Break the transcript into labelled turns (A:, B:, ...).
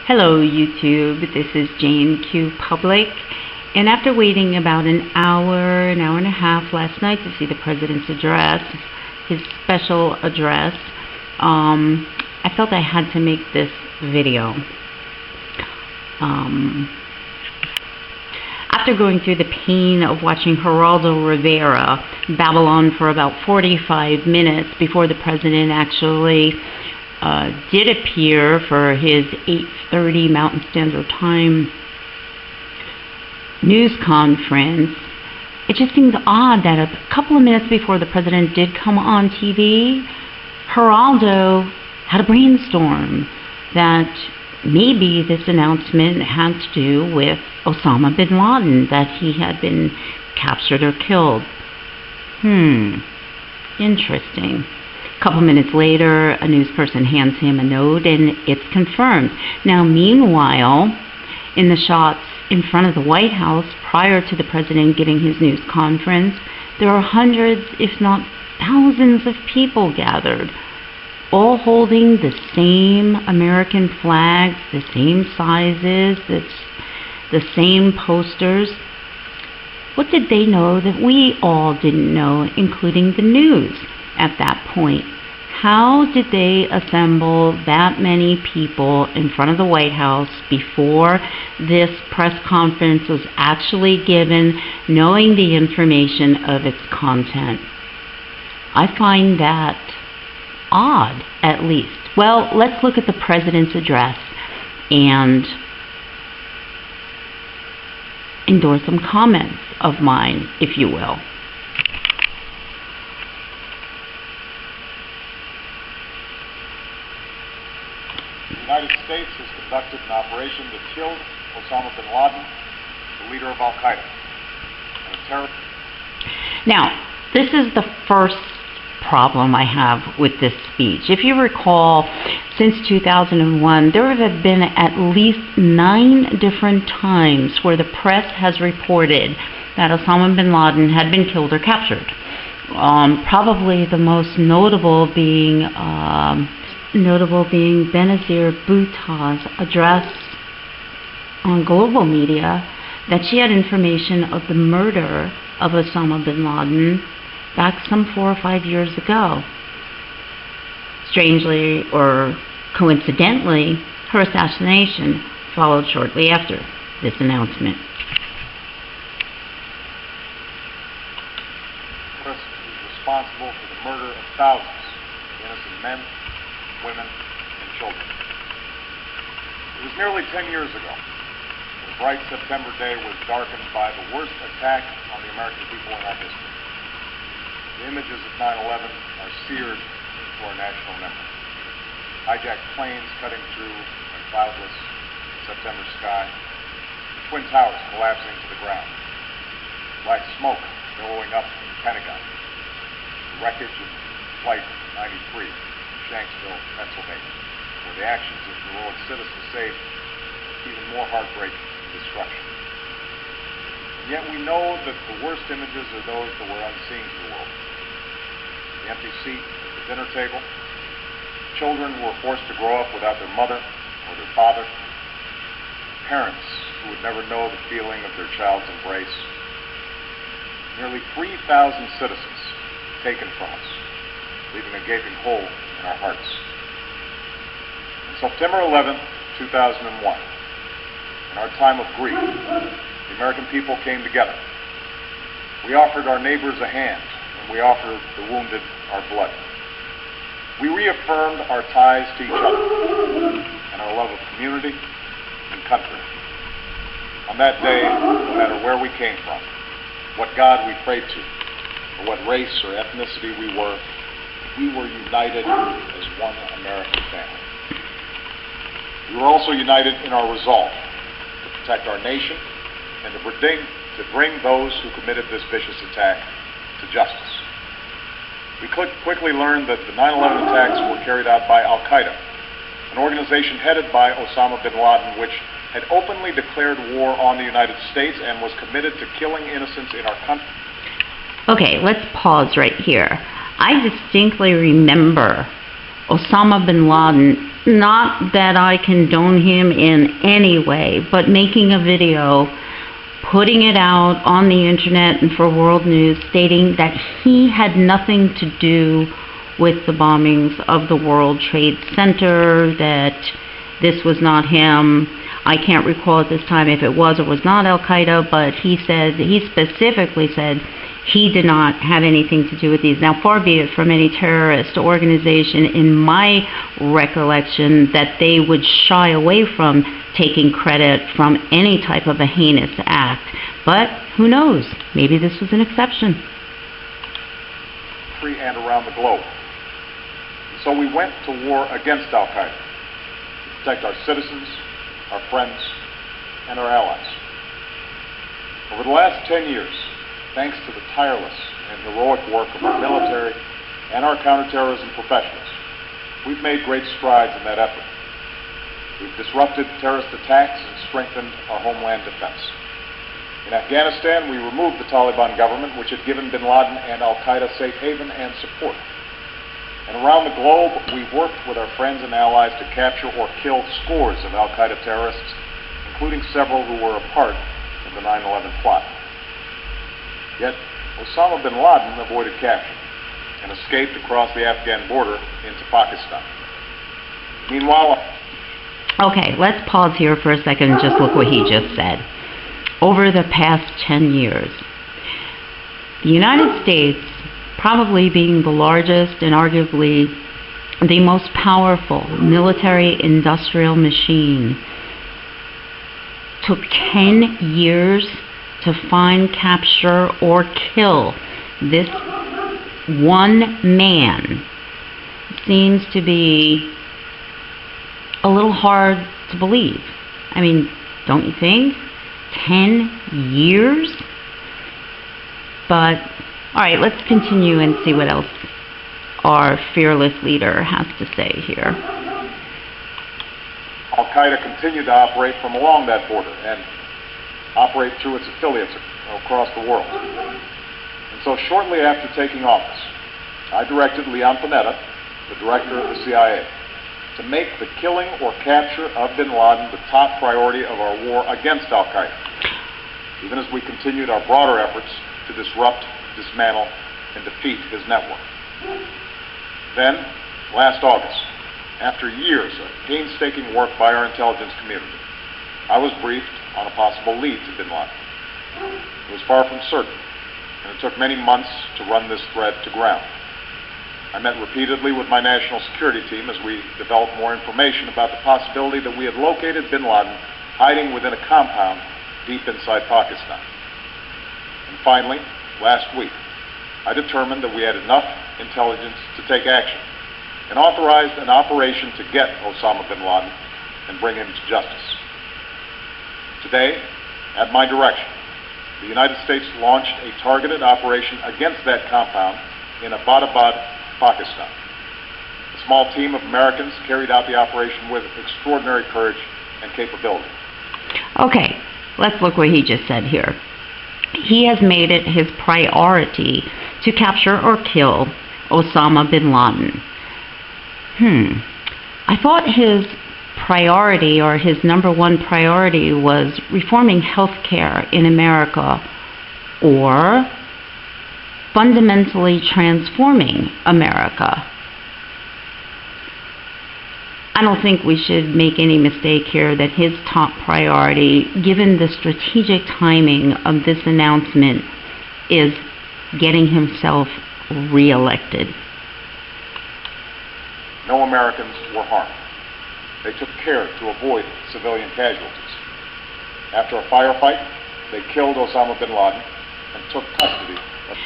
A: Hello YouTube, this is Jane Q Public, and after waiting about an hour and a half last night to see the President's address, his special address, I felt I had to make this video. After going through the pain of watching Geraldo Rivera babble on for about 45 minutes before the President actually did appear for his 8:30 Mountain Standard Time news conference, it just seemed odd that a couple of minutes before the President did come on TV, Geraldo had a brainstorm that maybe this announcement had to do with Osama bin Laden, that he had been captured or killed. Interesting. A couple minutes later, a news person hands him a note and it's confirmed. Now, meanwhile, in the shots in front of the White House prior to the President giving his news conference, there are hundreds, if not thousands of people gathered, all holding the same American flags, the same sizes, the same posters. What did they know that we all didn't know, including the news at that point? How did they assemble that many people in front of the White House before this press conference was actually given, knowing the information of its content? I find that odd, at least. Well, let's look at the President's address and endorse some comments of mine, if you will.
B: The United States has conducted an operation that killed Osama bin Laden, the leader of Al-Qaeda, and a terrorist.
A: Now, this is the first problem I have with this speech. If you recall, since 2001, there have been at least 9 different times where the press has reported that Osama bin Laden had been killed or captured. Probably the most notable being Benizar Bhutto's address on global media, that she had information of the murder of Osama bin Laden back some 4 or 5 years ago. Strangely or coincidentally, her assassination followed shortly after this announcement.
B: Is responsible for the murder of thousands of innocent men, women, and children. It was nearly 10 years ago. A bright September day was darkened by the worst attack on the American people in our history. The images of 9/11 are seared into our national memory. Hijacked planes cutting through a cloudless September sky. The Twin Towers collapsing to the ground. Black smoke billowing up from the Pentagon. The wreckage of Flight 93 in Shanksville, Pennsylvania, where the actions of heroic citizens saved even more heartbreak and destruction. And yet we know that the worst images are those that were unseen to the world. The empty seat at the dinner table, children who were forced to grow up without their mother or their father, parents who would never know the feeling of their child's embrace, nearly 3,000 citizens taken from us, leaving a gaping hole in our hearts. On September 11th, 2001, in our time of grief, the American people came together. We offered our neighbors a hand, and we offered the wounded our blood. We reaffirmed our ties to each other and our love of community and country. On that day, no matter where we came from, what God we prayed to, or what race or ethnicity we were united as one American family. We were also united in our resolve to protect our nation and to bring those who committed this vicious attack to justice. We quickly learned that the 9/11 attacks were carried out by Al-Qaeda, an organization headed by Osama bin Laden, which had openly declared war on the United States and was committed to killing innocents in our country.
A: Okay, let's pause right here. I distinctly remember Osama bin Laden not that I condone him in any way, but making a video, putting it out on the internet and for world news, stating that he had nothing to do with the bombings of the World Trade Center, that this was not him. I can't recall at this time if it was or was not Al-Qaeda, but he specifically said he did not have anything to do with these. Now, far be it from any terrorist organization, in my recollection, that they would shy away from taking credit from any type of a heinous act. But who knows? Maybe this was an exception.
B: Free and around the globe. So we went to war against Al-Qaeda to protect our citizens, our friends, and our allies. Over the last 10 years, thanks to the tireless and heroic work of our military and our counterterrorism professionals, we've made great strides in that effort. We've disrupted terrorist attacks and strengthened our homeland defense. In Afghanistan, we removed the Taliban government, which had given bin Laden and Al-Qaeda safe haven and support. And around the globe, we've worked with our friends and allies to capture or kill scores of Al-Qaeda terrorists, including several who were a part of the 9/11 plot. Yet, Osama bin Laden avoided capture and escaped across the Afghan border into Pakistan. Meanwhile...
A: Okay, let's pause here for a second and just look what he just said. Over the past 10 years, the United States, probably being the largest and arguably the most powerful military-industrial machine, took 10 years to find, capture, or kill this one man. Seems to be a little hard to believe. I mean, don't you think? 10 years? But, all right, let's continue and see what else our fearless leader has to say here.
B: Al-Qaeda continued to operate from along that border and operate through its affiliates across the world. And so shortly after taking office, I directed Leon Panetta, the director of the CIA, to make the killing or capture of bin Laden the top priority of our war against Al-Qaeda, even as we continued our broader efforts to disrupt, dismantle, and defeat his network. Then, last August, after years of painstaking work by our intelligence community, I was briefed on a possible lead to bin Laden. It was far from certain, and it took many months to run this thread to ground. I met repeatedly with my national security team as we developed more information about the possibility that we had located bin Laden hiding within a compound deep inside Pakistan. And finally, last week, I determined that we had enough intelligence to take action and authorized an operation to get Osama bin Laden and bring him to justice. Today, at my direction, the United States launched a targeted operation against that compound in Abbottabad, Pakistan. A small team of Americans carried out the operation with extraordinary courage and capability.
A: Okay, let's look what he just said here. He has made it his priority to capture or kill Osama bin Laden. I thought his priority, or his number one priority, was reforming healthcare in America or fundamentally transforming America. I don't think we should make any mistake here that his top priority, given the strategic timing of this announcement, is getting himself reelected.
B: No Americans were harmed. They took care to avoid civilian casualties. After a firefight, they killed Osama bin Laden and took custody of